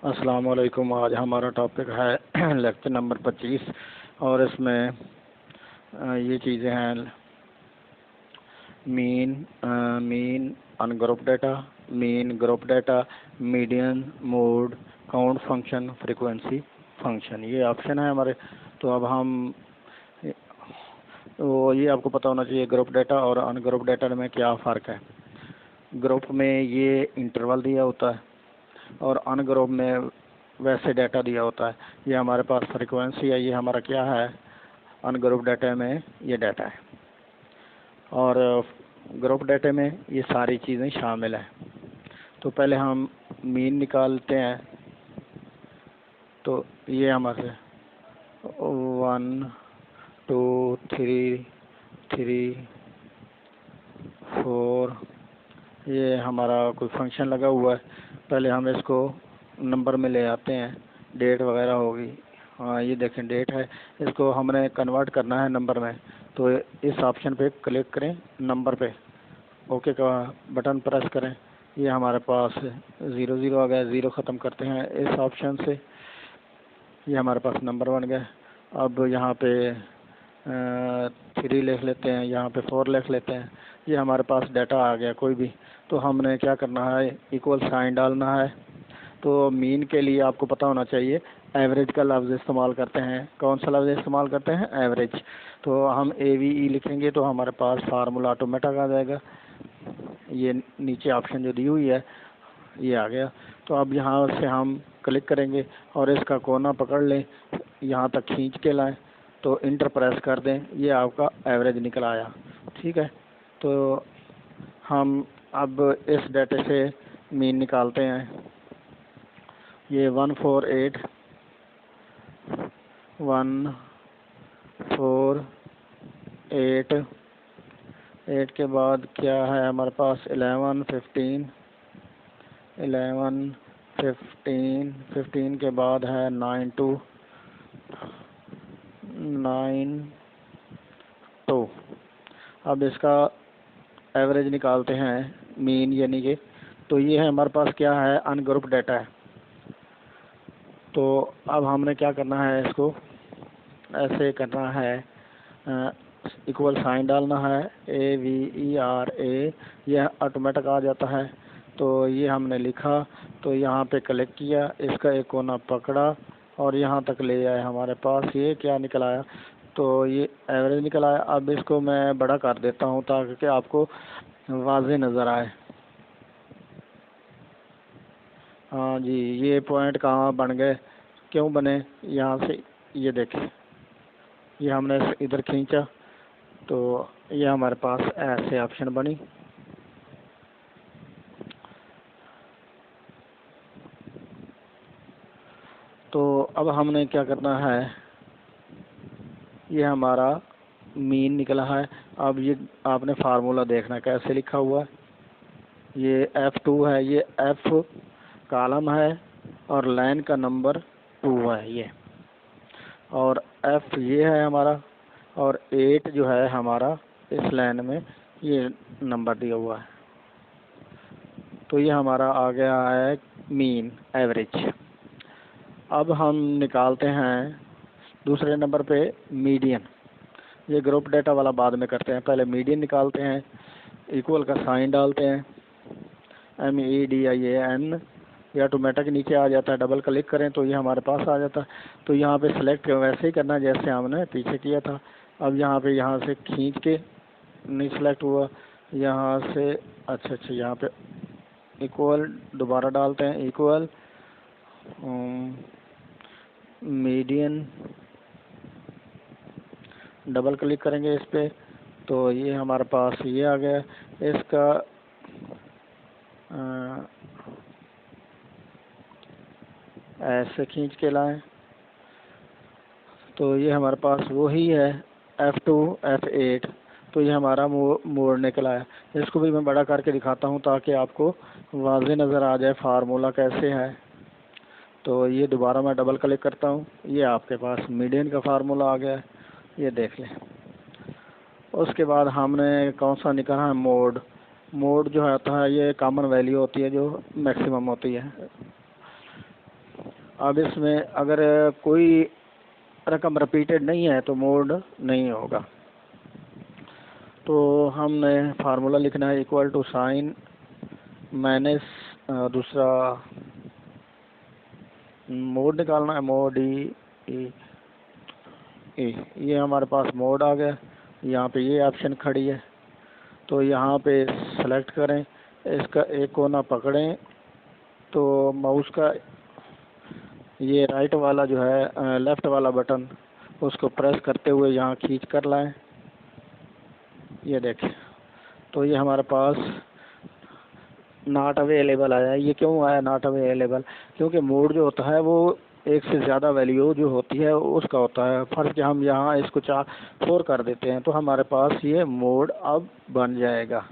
अस्सलाम वालेकुम। आज हमारा टॉपिक है लेक्चर नंबर 25 और इसमें ये चीज़ें हैं mean ungroup data, mean group data, median, mode, count function, frequency function, ये ऑप्शन है हमारे। तो अब हम ये आपको पता होना चाहिए ग्रुप डाटा और अनग्रुप डाटा में क्या फ़र्क है। ग्रुप में ये इंटरवल दिया होता है और अनग्रुप में वैसे डाटा दिया होता है। ये हमारे पास फ्रीक्वेंसी है, ये हमारा क्या है, अनग्रुप डाटा में ये डाटा है और ग्रुप डाटा में ये सारी चीज़ें शामिल हैं। तो पहले हम मीन निकालते हैं। तो ये हमारे 1 2 3 3 4 ये हमारा कोई फंक्शन लगा हुआ है। पहले हम इसको नंबर में ले आते हैं, डेट वगैरह होगी। हाँ, ये देखें डेट है, इसको हमने कन्वर्ट करना है नंबर में। तो इस ऑप्शन पे क्लिक करें, नंबर पे ओके का बटन प्रेस करें। ये हमारे पास 0 0 आ गया, 0 ख़त्म करते हैं इस ऑप्शन से, ये हमारे पास नंबर बन गया। अब यहाँ पे 3 लिख लेते हैं, यहाँ पे 4 लिख लेते हैं। ये हमारे पास डाटा आ गया कोई भी। तो हमने क्या करना है, इक्वल साइन डालना है। तो मीन के लिए आपको पता होना चाहिए एवरेज का लफ्ज़ इस्तेमाल करते हैं। कौन सा लफ्ज़ इस्तेमाल करते हैं, एवरेज। तो हम AVE लिखेंगे तो हमारे पास फार्मूला ऑटोमेटिक आ जाएगा। ये नीचे ऑप्शन जो दी हुई है ये आ गया। तो अब यहाँ से हम क्लिक करेंगे और इसका कोना पकड़ लें, यहाँ तक खींच के लाएं, तो इंटर प्रेस कर दें, ये आपका एवरेज निकल आया। ठीक है, तो हम अब इस डाटे से मीन निकालते हैं। ये 148 148 8 के बाद क्या है हमारे पास 11 15 11 15 15 के बाद है 9 2 9 2। अब इसका एवरेज निकालते हैं, मीन यानी कि। तो ये है हमारे पास क्या है, अनग्रुप डाटा है। तो अब हमने क्या करना है, इसको ऐसे करना है, इक्वल साइन डालना है, AVERA, यह ऑटोमेटिक आ जाता है। तो ये हमने लिखा, तो यहाँ पे क्लिक किया, इसका एक कोना पकड़ा और यहाँ तक ले आए, हमारे पास ये क्या निकल आया, तो ये एवरेज निकल आया। अब इसको मैं बड़ा कर देता हूँ ताकि आपको वाज़ेह नज़र आए। हाँ जी, ये पॉइंट कहाँ बन गए, क्यों बने, यहाँ से ये देखें, ये हमने इधर खींचा तो ये हमारे पास ऐसे ऑप्शन बनी। तो अब हमने क्या करना है, ये हमारा मीन निकला है। अब ये आपने फार्मूला देखना कैसे लिखा हुआ है। ये F2 है, ये F कॉलम है और लाइन का नंबर 2 है ये, और F ये है हमारा, और 8 जो है हमारा इस लाइन में ये नंबर दिया हुआ है। तो ये हमारा आ गया है मीन, एवरेज। अब हम निकालते हैं दूसरे नंबर पे मीडियन। ये ग्रुप डाटा वाला बाद में करते हैं, पहले मीडियन निकालते हैं। इक्वल का साइन डालते हैं, MEDIAN, ये ऑटोमेटिक नीचे आ जाता है। डबल क्लिक करें तो ये हमारे पास आ जाता है। तो यहाँ पे सेलेक्ट वैसे ही करना जैसे हमने पीछे किया था। अब यहाँ पे यहाँ से खींच के नहीं सेलेक्ट हुआ, यहाँ से अच्छा यहाँ पे इक्वल दोबारा डालते हैं, इक्वल मीडियन, डबल क्लिक करेंगे इस पे तो ये हमारे पास ये आ गया। इसका ऐसे खींच के लाएं तो ये हमारे पास वही है, F2 F8। तो ये हमारा मोड निकला है। इसको भी मैं बड़ा करके दिखाता हूँ ताकि आपको वाज़ेह नज़र आ जाए फार्मूला कैसे है। तो ये दोबारा मैं डबल क्लिक करता हूँ, ये आपके पास मीडियन का फार्मूला आ गया है, ये देख लें। उसके बाद हमने कौन सा निकाला है, मोड। मोड जो होता है ये कॉमन वैल्यू होती है जो मैक्सिमम होती है। अब इसमें अगर कोई रकम रिपीटेड नहीं है तो मोड नहीं होगा। तो हमने फार्मूला लिखना है इक्वल टू साइन माइनस दूसरा मोड निकालना है, मोड ई ये हमारे पास मोड आ गया। यहाँ पे ये ऑप्शन खड़ी है, तो यहाँ पे सेलेक्ट करें, इसका एक कोना पकड़ें, तो माउस का ये राइट वाला जो है लेफ़्ट वाला बटन उसको प्रेस करते हुए यहाँ खींच कर लाएं। ये देखें, तो ये हमारे पास नॉट अवेलेबल आया। ये क्यों आया नॉट अवेलेबल? क्योंकि मोड जो होता है वो एक से ज़्यादा वैल्यू जो होती है उसका होता है। फर्स्ट हम यहाँ इसको 4 कर देते हैं, तो हमारे पास ये मोड अब बन जाएगा।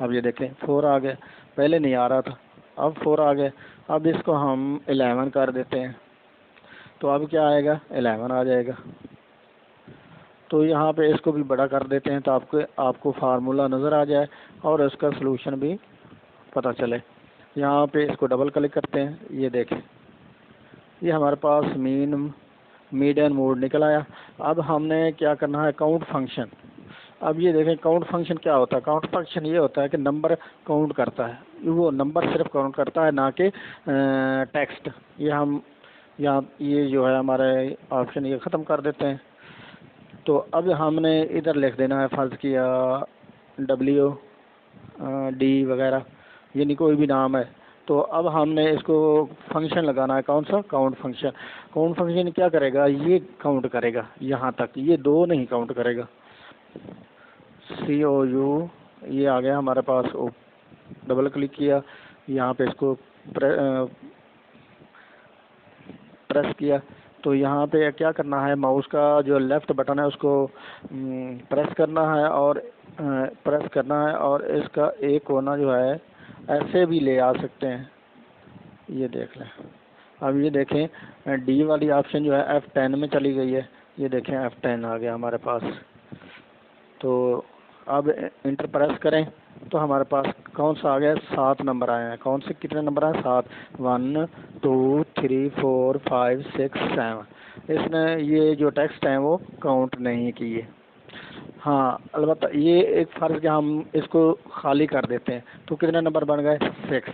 अब ये देखें 4 आ गया, पहले नहीं आ रहा था, अब 4 आ गया। अब इसको हम 11 कर देते हैं, तो अब क्या आएगा? 11 आ जाएगा। तो यहाँ पे इसको भी बड़ा कर देते हैं, तो आपको फार्मूला नज़र आ जाए और इसका सलूशन भी पता चले। यहाँ पे इसको डबल क्लिक करते हैं, ये देखें, ये हमारे पास मीडियन मोड निकल आया। अब हमने क्या करना है? Count function. अब ये देखें काउंट फंक्शन क्या होता है? काउंट फंक्शन ये होता है कि नंबर काउंट करता है, वो नंबर सिर्फ काउंट करता है, ना कि टेक्स्ट। ये हम यहाँ ये जो है हमारे ऑप्शन ये ख़त्म कर देते हैं। तो अब हमने इधर लिख देना है, फ़र्ज़ किया WD वगैरह, यानी कोई भी नाम है। तो अब हमने इसको फंक्शन लगाना है, कौन सा? Count function. काउंट फंक्शन क्या करेगा? ये काउंट करेगा यहाँ तक, ये 2 नहीं काउंट करेगा। COU ये आ गया हमारे पास, डबल क्लिक किया, यहाँ पे इसको प्रेस किया, तो यहाँ पे क्या करना है? माउस का जो लेफ़्ट बटन है उसको प्रेस करना है और इसका एक कोना जो है ऐसे भी ले आ सकते हैं। ये देख लें। अब ये देखें D वाली ऑप्शन जो है F10 में चली गई है। ये देखें F10 आ गया हमारे पास। तो अब इंटर प्रेस करें, तो हमारे पास कौन सा आ गया? 7 नंबर आए हैं। कौन से कितने नंबर आए? 7। 1 2 3 4 5 6 7। इसने ये जो टेक्स्ट हैं वो काउंट नहीं किए। हाँ, अलबत्ता ये एक फ़र्ज़ कि हम इसको खाली कर देते हैं, तो कितने नंबर बन गए? 6।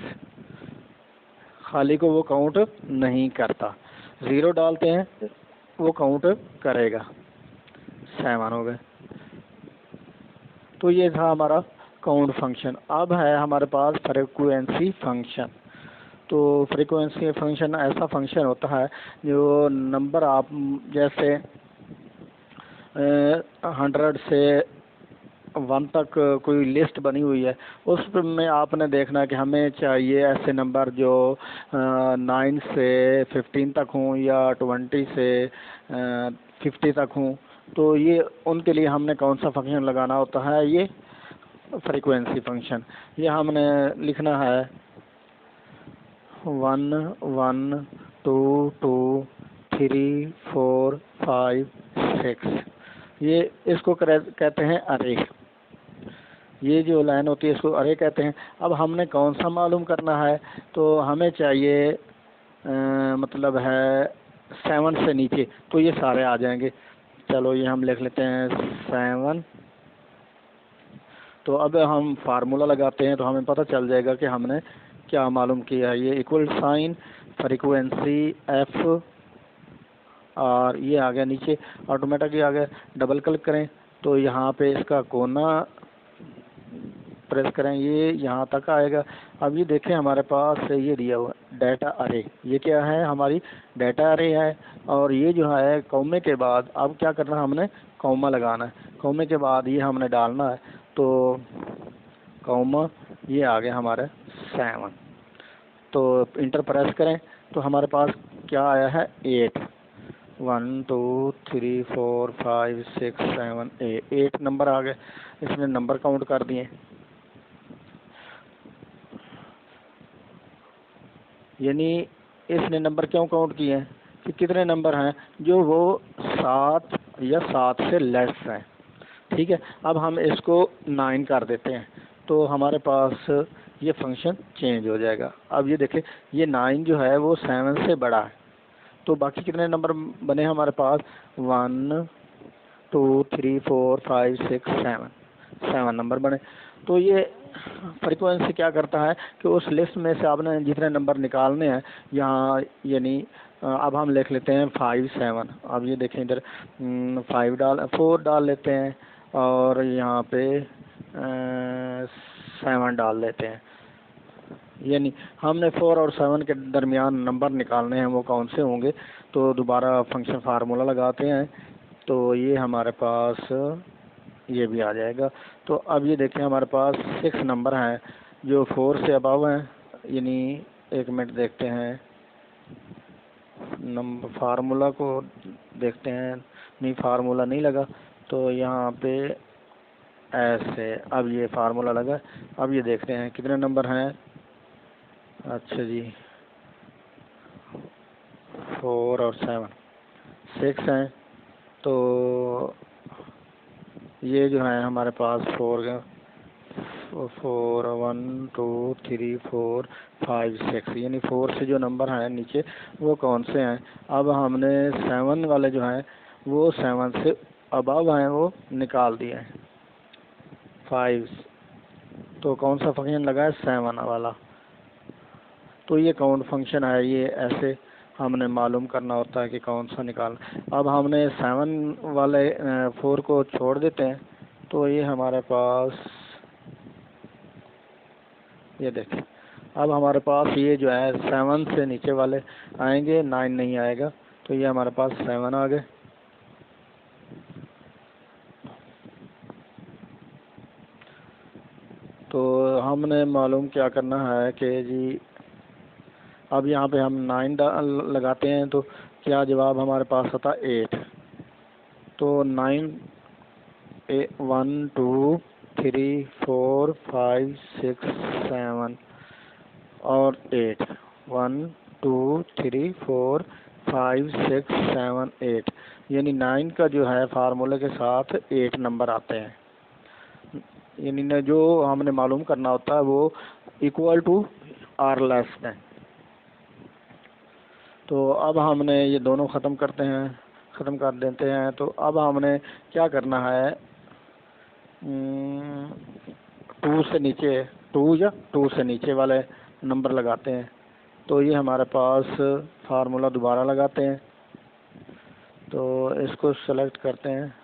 खाली को वो काउंट नहीं करता। 0 डालते हैं वो काउंट करेगा। 7 हो गए। तो ये था हमारा काउंट फंक्शन। अब है हमारे पास फ्रीक्वेंसी फंक्शन। तो फ्रीक्वेंसी फंक्शन ऐसा फंक्शन होता है जो नंबर आप जैसे 100 से 1 तक कोई लिस्ट बनी हुई है, उस में आपने देखना कि हमें चाहिए ऐसे नंबर जो 9 से 15 तक हों या 20 से 50 तक हों। तो ये उनके लिए हमने कौन सा फंक्शन लगाना होता है? ये फ्रीक्वेंसी फंक्शन। ये हमने लिखना है 1 1 2 2 3 4 5 6। ये इसको कहते हैं अरे। ये जो लाइन होती है इसको अरे कहते हैं। अब हमने कौन सा मालूम करना है? तो हमें चाहिए मतलब है 7 से नीचे, तो ये सारे आ जाएंगे। चलो ये हम लिख लेते हैं 7। तो अब हम फार्मूला लगाते हैं, तो हमें पता चल जाएगा कि हमने क्या मालूम किया है। ये इक्वल साइन फ्रीक्वेंसी F और ये आ गया नीचे, ऑटोमेटिक आ गया। डबल क्लिक करें, तो यहाँ पे इसका कोना प्रेस करें, ये यहाँ तक आएगा। अब ये देखें हमारे पास ये दिया हुआ डाटा अरे। ये क्या है? हमारी डाटा अरे है। और ये जो है कॉमे के बाद अब क्या करना है? हमने कॉमा लगाना है। कॉमे के बाद ये हमने डालना है, तो कॉमा ये आ गया हमारे 7। तो इंटर प्रेस करें, तो हमारे पास क्या आया है? 8। 1 2 3 4 5 6 7 8 नंबर आ गए। इसने नंबर काउंट कर दिए। यानी इसने नंबर क्यों काउंट किए हैं? कि कितने नंबर हैं जो वो 7 या 7 से लेस हैं। ठीक है, अब हम इसको 9 कर देते हैं, तो हमारे पास ये फंक्शन चेंज हो जाएगा। अब ये देखें, ये 9 जो है वो 7 से बड़ा है, तो बाकी कितने नंबर बने हमारे पास? 1 2 3 4 5 6 7 नंबर बने। तो ये फ्रीक्वेंसी क्या करता है कि उस लिस्ट में से आपने जितने नंबर निकालने हैं यहाँ, यानी अब हम लिख लेते हैं 5 7। अब ये देखें इधर 4 डाल लेते हैं और यहाँ पे 7 डाल लेते हैं, यानी हमने 4 और 7 के दरमियान नंबर निकालने हैं, वो कौन से होंगे। तो दोबारा फंक्शन फार्मूला लगाते हैं, तो ये हमारे पास ये भी आ जाएगा। तो अब ये देखें हमारे पास 6 नंबर हैं जो 4 से अबव हैं, यानी 1 मिनट देखते हैं, नंबर फार्मूला को देखते हैं, नहीं फार्मूला नहीं लगा, तो यहाँ पे ऐसे अब ये फार्मूला लगा। अब ये देखते हैं कितने नंबर हैं। अच्छा जी, 4 और 7 6 हैं, तो ये जो है हमारे पास 4 1 2 3 4 5 6, यानी 4 से जो नंबर हैं नीचे वो कौन से हैं। अब हमने 7 वाले जो हैं वो 7 से अबव हैं वो निकाल दिए हैं। 5, तो कौन सा फंक्शन लगा है? 7 वाला। तो ये काउंट फंक्शन है, ये ऐसे हमने मालूम करना होता है कि कौन सा निकालना। अब हमने 7 वाले 4 को छोड़ देते हैं, तो ये हमारे पास ये देखें, अब हमारे पास ये जो है 7 से नीचे वाले आएंगे, 9 नहीं आएगा, तो ये हमारे पास 7 आ गए। तो हमने मालूम क्या करना है कि जी अब यहाँ पे हम 9 लगाते हैं, तो क्या जवाब हमारे पास आता है? 8। तो 9 1 2 3 4 5 6 7 और 8, 1 2 3 4 5 6 7 8, यानी 9 का जो है फार्मूले के साथ 8 नंबर आते हैं, यानी न जो हमने मालूम करना होता है वो इक्वल टू आर लेस है। तो अब हमने ये दोनों ख़त्म कर देते हैं। तो अब हमने क्या करना है, 2 से नीचे 2 से नीचे वाले नंबर लगाते हैं। तो ये हमारे पास फार्मूला दोबारा लगाते हैं, तो इसको सेलेक्ट करते हैं।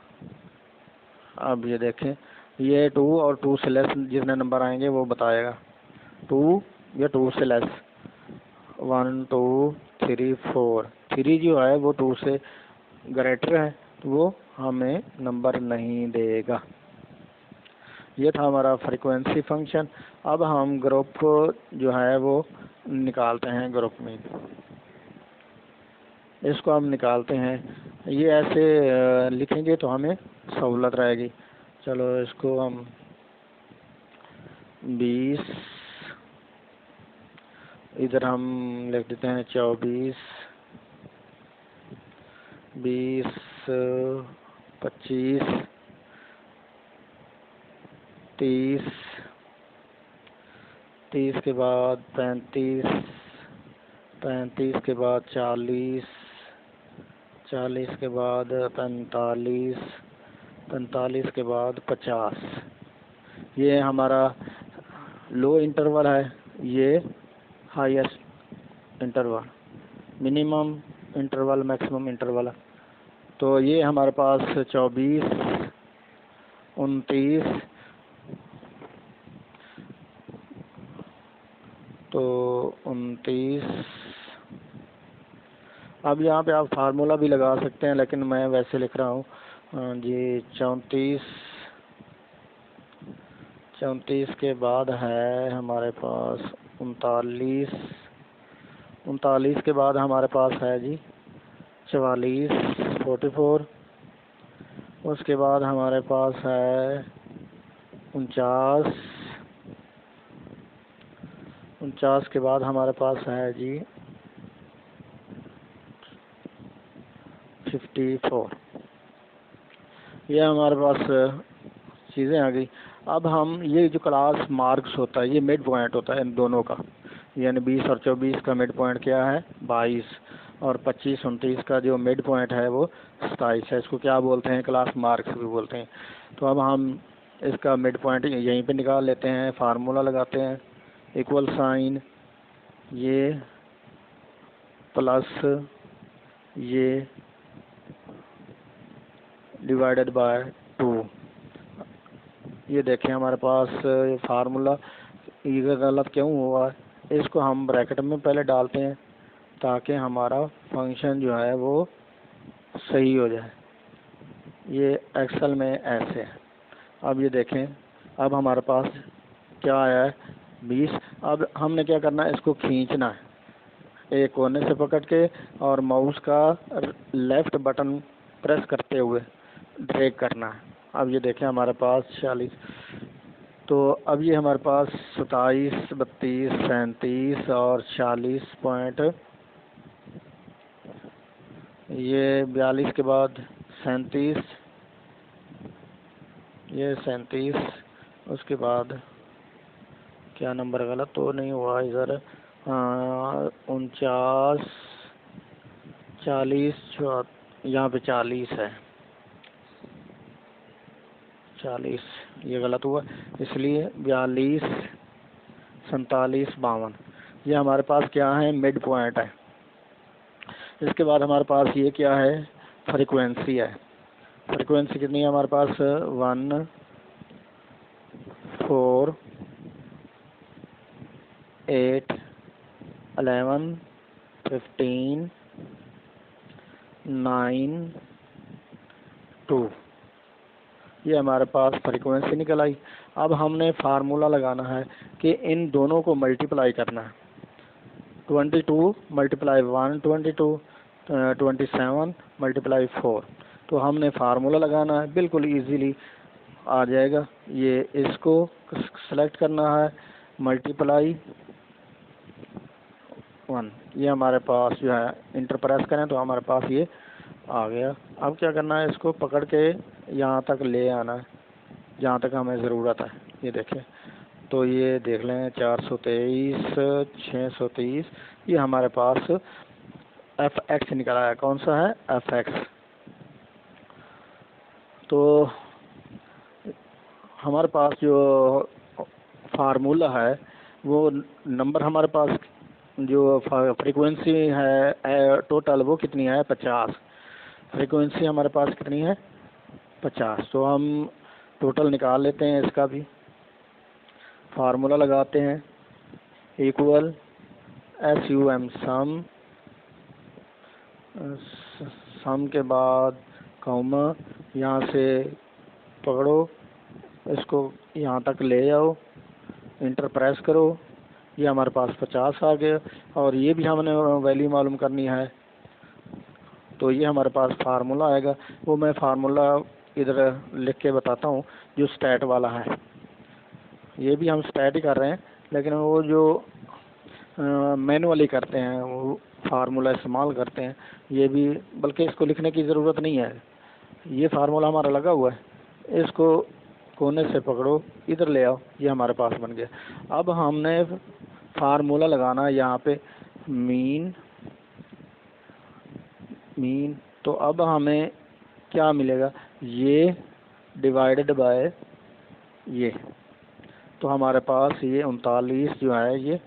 अब ये देखें, ये 2 और 2 से लेस जितने नंबर आएंगे वो बताएगा, 2 या 2 से लेस, 1 2 3 4, 3 जो है वो 2 से ग्रेटर है, तो वो हमें नंबर नहीं देगा। ये था हमारा फ्रीक्वेंसी फंक्शन। अब हम ग्रुप जो है वो निकालते हैं, ग्रुप में इसको हम निकालते हैं। ये ऐसे लिखेंगे तो हमें सहूलत रहेगी। चलो इसको हम 20, इधर हम लिख देते हैं 24, 20 25 30, 30 के बाद 35, 35 के बाद 40, 40 के बाद 45, 45 के बाद 50। ये हमारा लो इंटरवल है, ये highest interval, minimum interval, maximum interval. तो ये हमारे पास 24, 29, तो 29। अब यहाँ पे आप फार्मूला भी लगा सकते हैं, लेकिन मैं वैसे लिख रहा हूँ जी 34। 34 के बाद है हमारे पास 39, 39 के बाद हमारे पास है जी 44, 44। उसके बाद हमारे पास है 49, 49 के बाद हमारे पास है जी 54। ये हमारे पास चीज़ें आ गई। अब हम ये जो क्लास मार्क्स होता है, ये मिड पॉइंट होता है इन दोनों का, यानी 20 और 24 का मिड पॉइंट क्या है 22, और 25 29 का जो मिड पॉइंट है वो 27 है। इसको क्या बोलते हैं, क्लास मार्क्स भी बोलते हैं। तो अब हम इसका मिड पॉइंट यहीं पे निकाल लेते हैं, फार्मूला लगाते हैं, इक्वल साइन ये प्लस ये डिवाइडेड बाय 2। ये देखें हमारे पास फार्मूला ये गलत क्यों हुआ है, इसको हम ब्रैकेट में पहले डालते हैं ताकि हमारा फंक्शन जो है वो सही हो जाए। ये एक्सेल में ऐसे है। अब ये देखें, अब हमारे पास क्या आया है 20। अब हमने क्या करना है, इसको खींचना है एक कोने से पकड़ के और माउस का लेफ्ट बटन प्रेस करते हुए ड्रैग करना है। अब ये देखें हमारे पास 40, तो अब ये हमारे पास 27 32 37 और 40 पॉइंट, ये 42 के बाद 37, ये 37, उसके बाद क्या नंबर गलत तो नहीं हुआ इधर, 49 40, यहाँ पे 40 है, 40 ये गलत हुआ, इसलिए 42 47 52 ये हमारे पास क्या है मिड पॉइंट है। इसके बाद हमारे पास ये क्या है फ्रीक्वेंसी है। फ्रीक्वेंसी कितनी है हमारे पास 1 4 8 11 15 9 2, ये हमारे पास फ्रीक्वेंसी निकल आई। अब हमने फार्मूला लगाना है कि इन दोनों को मल्टीप्लाई करना है, 22 मल्टीप्लाई 122 27 मल्टीप्लाई 4। तो हमने फार्मूला लगाना है, बिल्कुल इजीली आ जाएगा। ये इसको सेलेक्ट करना है, मल्टीप्लाई 1, ये हमारे पास जो है इंटर प्रेस करें तो हमारे पास ये आ गया। अब क्या करना है, इसको पकड़ के यहाँ तक ले आना है जहाँ तक हमें ज़रूरत है। ये देखें, तो ये देख लें 423 630, ये हमारे पास fx निकल आया। कौन सा है fx। तो हमारे पास जो फार्मूला है वो नंबर हमारे पास जो फ्रीक्वेंसी है टोटल वो कितनी है 50। फ्रीक्वेंसी हमारे पास कितनी है 50। तो हम टोटल निकाल लेते हैं इसका भी, फार्मूला लगाते हैं इक्वल SUM सम के बाद कॉमा, यहाँ से पकड़ो इसको यहाँ तक ले आओ, इंटर प्रेस करो, ये हमारे पास 50 आ गया। और ये भी हमने वैल्यू मालूम करनी है, तो ये हमारे पास फार्मूला आएगा। वो मैं फार्मूला इधर लिख के बताता हूँ जो स्टैट वाला है। ये भी हम स्टैट ही कर रहे हैं, लेकिन वो जो मैनुअली करते हैं वो फार्मूला इस्तेमाल करते हैं। ये भी बल्कि इसको लिखने की ज़रूरत नहीं है, ये फार्मूला हमारा लगा हुआ है, इसको कोने से पकड़ो इधर ले आओ, ये हमारे पास बन गया। अब हमने फार्मूला लगाना है यहाँ पे मीन। तो अब हमें क्या मिलेगा, ये डिवाइडेड बाय ये। तो हमारे पास ये 39 जो है ये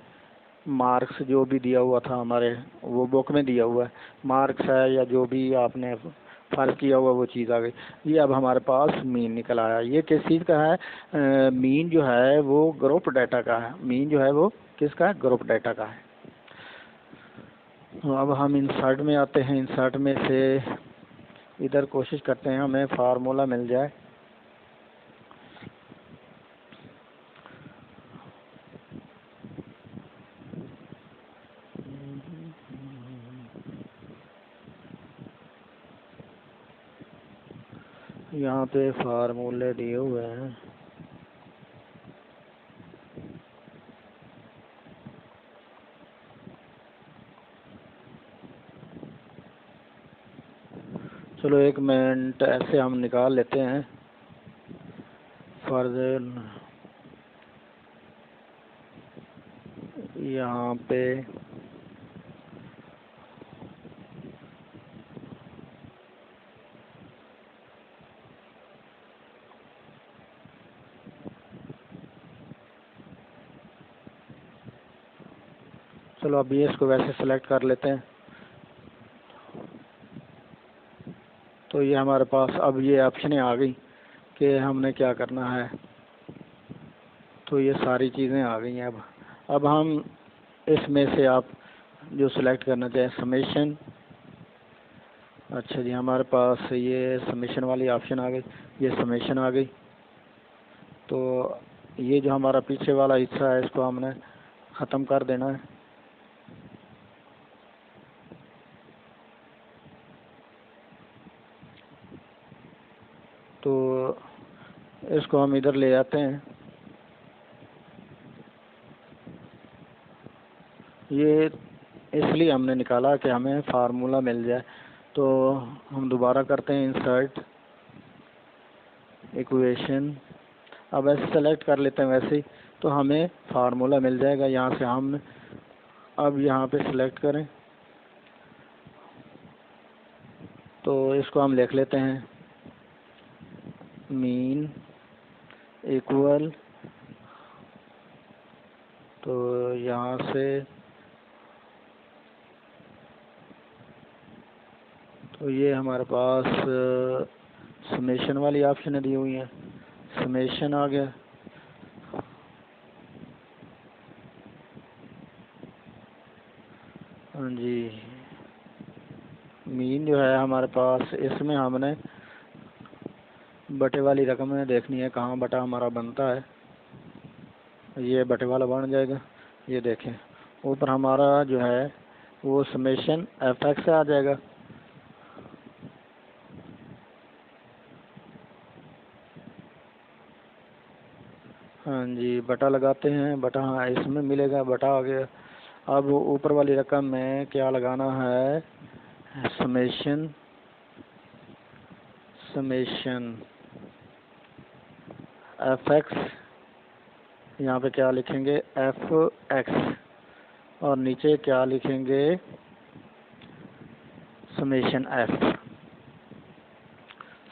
मार्क्स जो भी दिया हुआ था हमारे वो बुक में दिया हुआ है, मार्क्स है या जो भी आपने फर्क किया हुआ वो चीज़ आ गई। ये अब हमारे पास मीन निकल आया। ये किस चीज़ का है, मीन जो है वो ग्रुप डाटा का है। मीन जो है वो किसका है, ग्रुप डाटा का है। अब हम इंसर्ट में आते हैं, इंसर्ट में से इधर कोशिश करते हैं हमें फार्मूला मिल जाए। यहाँ पे फार्मूले दिए हुए हैं, चलो 1 मिनट ऐसे हम निकाल लेते हैं वर्जन यहाँ पे चलो अभी इसको वैसे सेलेक्ट कर लेते हैं। तो ये हमारे पास अब ये ऑप्शनें आ गई कि हमने क्या करना है। तो ये सारी चीज़ें आ गई हैं। अब हम इसमें से आप जो सिलेक्ट करना चाहें समेशन। अच्छा जी, हमारे पास ये समेशन वाली ऑप्शन आ गई, ये समेशन आ गई। तो ये जो हमारा पीछे वाला हिस्सा है इसको हमने ख़त्म कर देना है। तो इसको हम इधर ले आते हैं। ये इसलिए हमने निकाला कि हमें फार्मूला मिल जाए। तो हम दोबारा करते हैं इंसर्ट इक्वेशन। अब ऐसे सेलेक्ट कर लेते हैं वैसे ही, तो हमें फार्मूला मिल जाएगा। यहाँ से हम अब यहाँ पे सिलेक्ट करें तो इसको हम लिख लेते हैं मीन इक्वल। तो यहाँ से तो ये हमारे पास समेशन वाली ऑप्शन दी हुई हैं। समेशन आ गया। हाँ जी, मीन जो है हमारे पास, इसमें हमने बटे वाली रकम में देखनी है कहाँ बटा हमारा बनता है। ये बटे वाला बन जाएगा। ये देखें ऊपर हमारा जो है वो समेशन fx से आ जाएगा। हाँ जी, बटा लगाते हैं। बटा, हाँ इसमें मिलेगा, बटा आ गया। अब ऊपर वाली रकम में क्या लगाना है, समेशन fx। यहाँ पे क्या लिखेंगे, fx, और नीचे क्या लिखेंगे, समेशन f।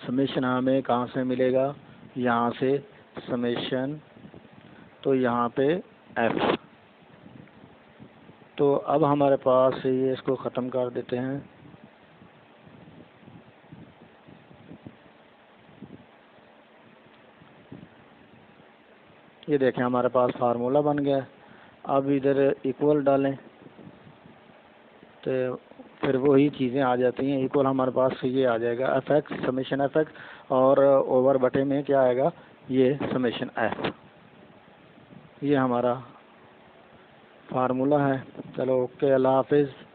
समेशन हमें कहाँ से मिलेगा, यहाँ से समेशन, तो यहाँ पे f। तो अब हमारे पास ये, इसको ख़त्म कर देते हैं। ये देखें हमारे पास फार्मूला बन गया। अब इधर इक्वल डालें तो फिर वही चीज़ें आ जाती हैं। इक्वल हमारे पास ये आ जाएगा fx, समेशन fx, और ओवर बटे में क्या आएगा, ये समेशन f। ये हमारा फार्मूला है। चलो ओके, अल्लाह हाफिज़।